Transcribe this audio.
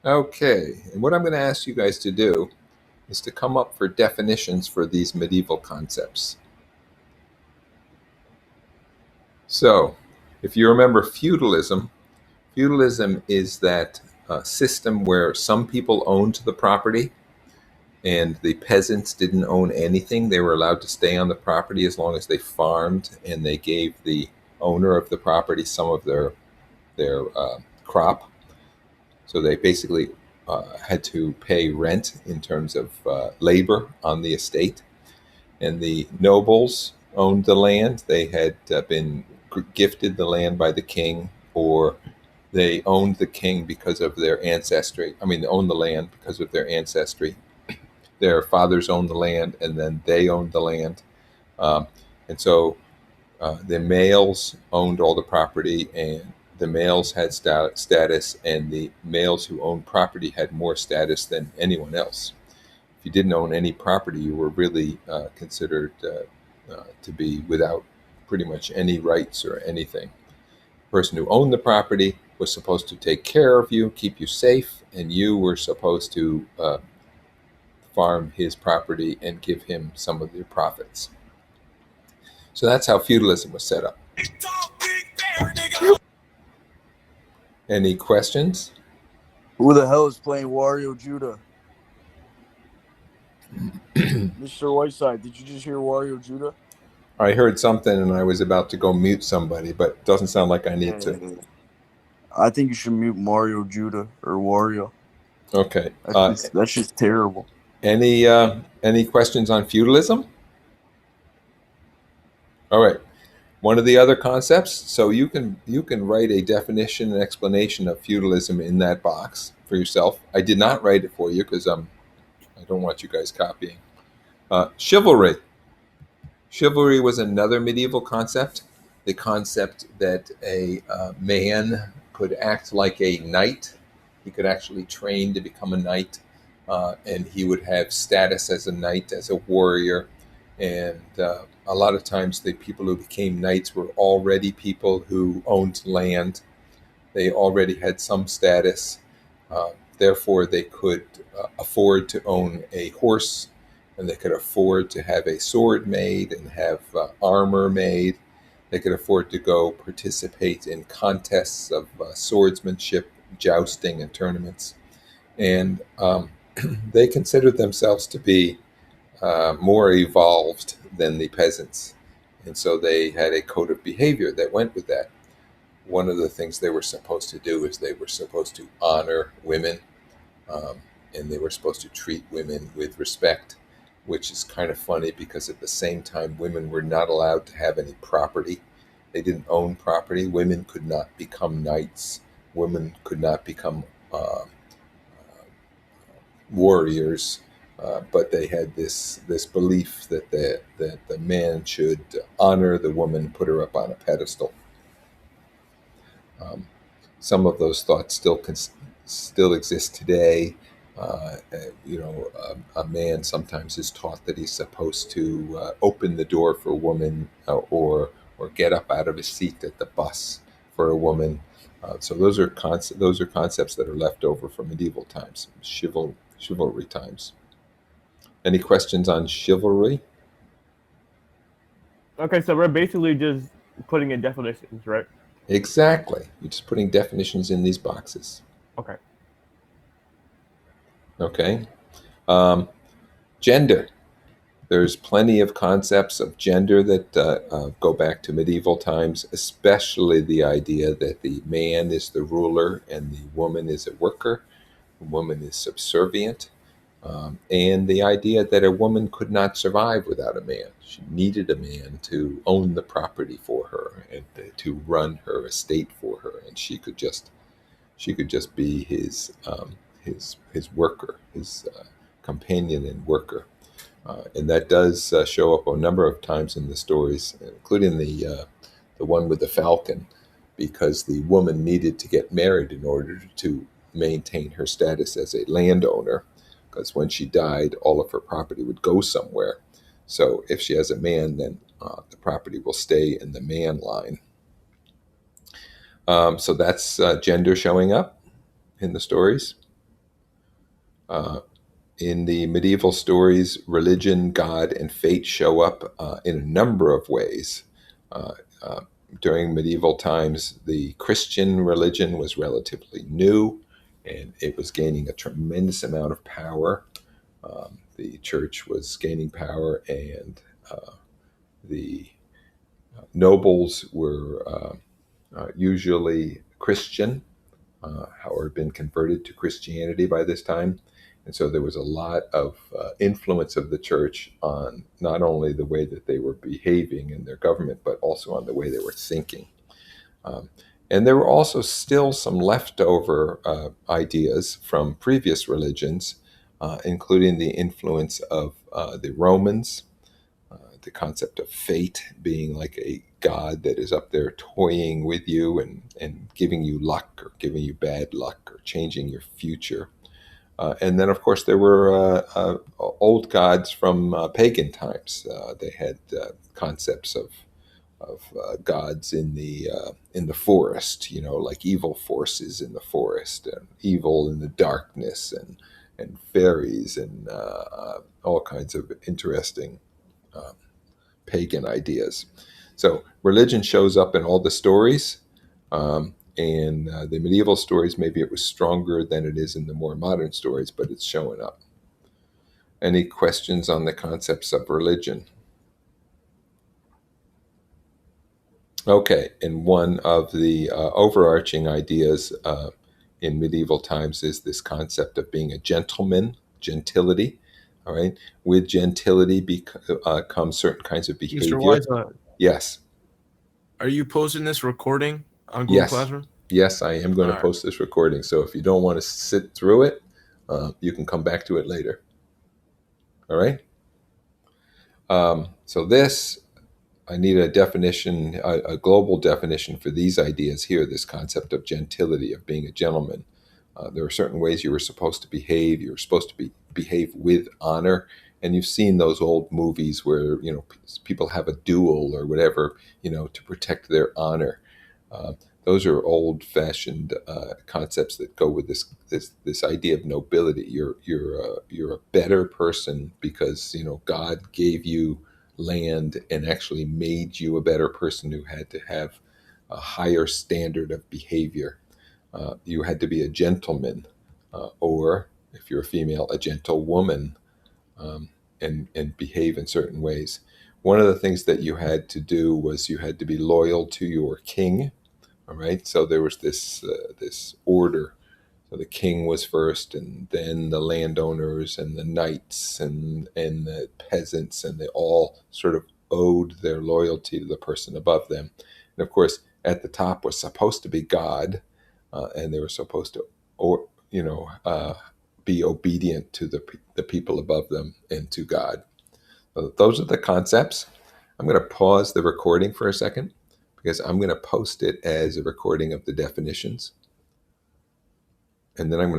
Okay, and what I'm going to ask you guys to do is to come up for definitions for these medieval concepts. So, if you remember feudalism, feudalism is that system where some people owned the property and the peasants didn't own anything. They were allowed to stay on the property as long as they farmed, and they gave the owner of the property some of their crop. So they basically had to pay rent in terms of labor on the estate. And the nobles owned the land. They had been gifted the land by the king, or they owned the king because of their ancestry. I mean, they owned the land because of their ancestry. Their fathers owned the land, and then they owned the land. Um, and so the males owned all the property, and the males had status, and the males who owned property had more status than anyone else. If you didn't own any property, you were really considered to be without pretty much any rights or anything. The person who owned the property was supposed to take care of you, keep you safe, and you were supposed to farm his property and give him some of your profits. So that's how feudalism was set up. Any questions? Who the hell is playing Wario Judah? Mr. Whiteside, did you just hear Wario Judah? I heard something and I was about to go mute somebody, but it doesn't sound like I need to. Yeah. I think you should mute Mario Judah or Wario. Okay. That's just terrible. Any questions on feudalism? All right. One of the other concepts. So you can write a definition and explanation of feudalism in that box for yourself. I did not write it for you because I don't want you guys copying. Chivalry. Chivalry was another medieval concept. The concept that a man could act like a knight. He could actually train to become a knight, and he would have status as a knight, as a warrior. And a lot of times, the people who became knights were already people who owned land. They already had some status. Therefore, they could afford to own a horse, and they could afford to have a sword made and have armor made. They could afford to go participate in contests of swordsmanship, jousting, and tournaments. And they considered themselves to be more evolved than the peasants. And so they had a code of behavior that went with that. One of the things they were supposed to do is they were supposed to honor women, um, and they were supposed to treat women with respect, which is kind of funny because at the same time, women were not allowed to have any property. They didn't own property. Women could not become knights. Women could not become warriors. But they had this belief that the man should honor the woman, put her up on a pedestal. Um, some of those thoughts still exist today. A man sometimes is taught that he's supposed to open the door for a woman, or get up out of his seat at the bus for a woman. So those are concepts that are left over from medieval times, chivalry times. Any questions on chivalry? Okay, so we're basically just putting in definitions, right? Exactly. You're just putting definitions in these boxes. Okay. Okay. Um, Gender. There's plenty of concepts of gender that go back to medieval times, especially the idea that the man is the ruler and the woman is a worker. The woman is subservient. And the idea that a woman could not survive without a man. She needed a man to own the property for her and to run her estate for her, and she could just be his worker, his companion and worker. And that does show up a number of times in the stories, including the one with the falcon, because the woman needed to get married in order to maintain her status as a landowner. Because when she died, all of her property would go somewhere. So if she has a man, then the property will stay in the man line. So that's gender showing up in the stories. In the medieval stories, religion, God, and fate show up in a number of ways. Uh, uh, During medieval times, the Christian religion was relatively new and it was gaining a tremendous amount of power. The church was gaining power, and the nobles were usually Christian, or had been converted to Christianity by this time. And so there was a lot of influence of the church on not only the way that they were behaving in their government, but also on the way they were thinking. Um, and there were also still some leftover ideas from previous religions, including the influence of the Romans, the concept of fate being like a god that is up there toying with you and giving you luck or giving you bad luck or changing your future. And then, of course, there were old gods from pagan times. They had concepts of gods in the forest, like evil forces in the forest, and evil in the darkness, and fairies, and all kinds of interesting pagan ideas. So religion shows up in all the stories. In the medieval stories, maybe it was stronger than it is in the more modern stories, but it's showing up. Any questions on the concepts of religion? Okay, and one of the overarching ideas in medieval times is this concept of being a gentleman, gentility. All right, with gentility comes certain kinds of behavior. Mr. Wise, Yes, are you posting this recording on Google yes, Classroom? yes. I am going to All right. post this recording. So if you don't want to sit through it, you can come back to it later. All right. So this, I need a definition, a global definition for these ideas here. This concept of gentility, of being a gentleman. There are certain ways you were supposed to behave. You were supposed to behave with honor. And you've seen those old movies where people have a duel or whatever, to protect their honor. Those are old-fashioned concepts that go with this idea of nobility. You're a better person because God gave you land and actually made you a better person who had to have a higher standard of behavior. You had to be a gentleman, or if you're a female, a gentlewoman, and behave in certain ways. One of the things that you had to do was you had to be loyal to your king. All right, so there was this order. So the king was first, and then the landowners and the knights and the peasants, and they all sort of owed their loyalty to the person above them. And of course, at the top was supposed to be God, and they were supposed to, be obedient to the people above them and to God. So those are the concepts. I'm going to pause the recording for a second, because I'm going to post it as a recording of the definitions. And then I'm going to